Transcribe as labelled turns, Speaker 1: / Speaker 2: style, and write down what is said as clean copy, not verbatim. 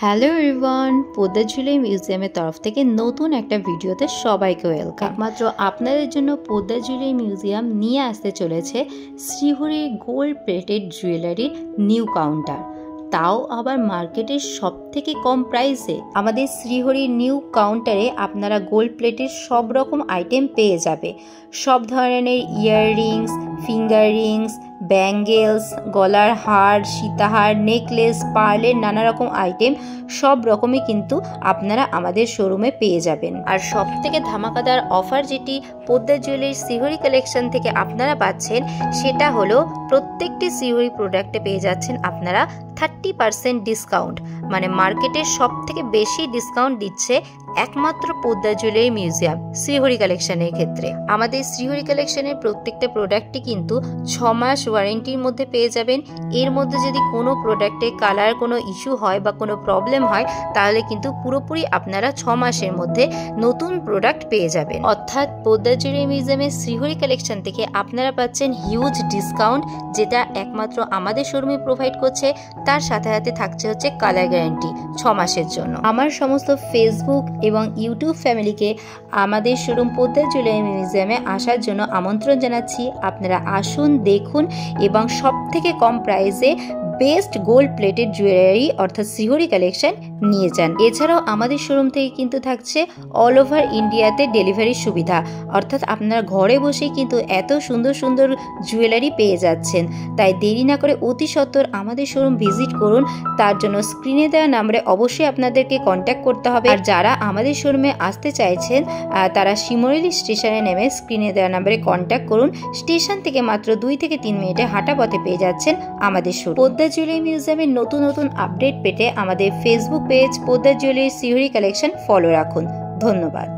Speaker 1: Hello everyone, Poddar jewellery মিউজিয়ামের তরফ থেকে নতুন একটা ভিডিওতে সবাইকে ওয়েলকাম। একমাত্র আপনাদের জন্য পোদ্দার জুয়েলারি মিউজিয়াম নিয়ে আসতে চলেছে শ্রীহরির গোল্ড প্লেটেড জুয়েলারির নিউ কাউন্টার, তাও আবার মার্কেটের সব থেকে কম প্রাইসে। আমাদের শ্রীহরির নিউ কাউন্টারে আপনারা গোল্ড প্লেটের সব রকম আইটেম পেয়ে যাবে। সব ধরনের ইয়াররিংস, ফিঙ্গার রিংস, ব্যাঙ্গেলস, গলার হার, সীতাহার, নেকলেস, পার্লের নানা রকম আইটেম সব রকমই কিন্তু আপনারা আমাদের শোরুমে পেয়ে যাবেন। আর সব থেকে ধামাকাদার অফার যেটি পোদ্দার জুয়েলারি শ্রীহরি কালেকশন থেকে আপনারা পাচ্ছেন সেটা হলো প্রত্যেকটি শ্রীহরি প্রোডাক্টে পেয়ে যাচ্ছেন আপনারা 30% ডিসকাউন্ট। মানে মার্কেটের সব থেকে বেশি ডিসকাউন্ট দিচ্ছে একমাত্র পোদ্দার জুয়েলারি মিউজিয়াম শ্রীহরি কালেকশনের ক্ষেত্রে। আমাদের শ্রীহরি কালেকশনের প্রত্যেকটা প্রোডাক্টই কিন্তু 6 মাস ওয়ারেন্টির মধ্যে পেয়ে যাবেন। এর মধ্যে যদি কোনো প্রোডাক্টে কালার কোনো ইস্যু হয় বা কোনো প্রবলেম হয় তাহলে কিন্তু পুরোপুরি আপনারা 6 মাসের মধ্যে নতুন প্রোডাক্ট পেয়ে যাবেন। অর্থাৎ পোদ্দার জুয়েলারি মিউজিয়ামের শ্রীহরি কালেকশন থেকে আপনারা পাচ্ছেন হিউজ ডিসকাউন্ট, যেটা একমাত্র আমাদের শোরুমে প্রোভাইড করছে। তার সাথে সাথে থাকছে হচ্ছে কালার গ্যারান্টি 6 মাসের জন্য। আমার সমস্ত ফেসবুক এবং ইউটিউব ফ্যামিলিকে আমাদের শোরুম পোদ্দার জুয়েলারি মিউজিয়ামে আসার জন্য আমন্ত্রণ জানাচ্ছি। আপনারা আসুন, দেখুন এবং সব থেকে কম প্রাইসে বেস্ট গোল্ড প্লেটেড জুয়েলারি অর্থাৎ শ্রীহরি কালেকশন নিয়ে যান। এছাড়াও আমাদের শোরুম থেকে কিন্তু থাকছে অল ওভার ইন্ডিয়াতে ডেলিভারির সুবিধা, অর্থাৎ আপনারা ঘরে বসেই কিন্তু এত সুন্দর সুন্দর জুয়েলারি পেয়ে যাচ্ছেন। তাই দেরি না করে অতি সত্বর আমাদের শোরুম ভিজিট করুন। তার জন্য স্ক্রিনে দেওয়া নাম্বারে অবশ্যই আপনাদেরকে কন্ট্যাক্ট করতে হবে। আর যারা আমাদের শোরুমে আসতে চাইছেন তারা শিমুরালী স্টেশনে নেমে স্ক্রিনে দেওয়া নাম্বারে কন্ট্যাক্ট করুন। স্টেশন থেকে মাত্র 2 থেকে 3 মিনিটে হাঁটা পথে পেয়ে যাচ্ছেন আমাদের শোরুম। পোদ্দার জুয়েলারি মিউজিয়ামের নতুন নতুন আপডেট পেতে আমাদের Facebook page Poddar jewellery Shrihari collection follow রাখুন। ধন্যবাদ।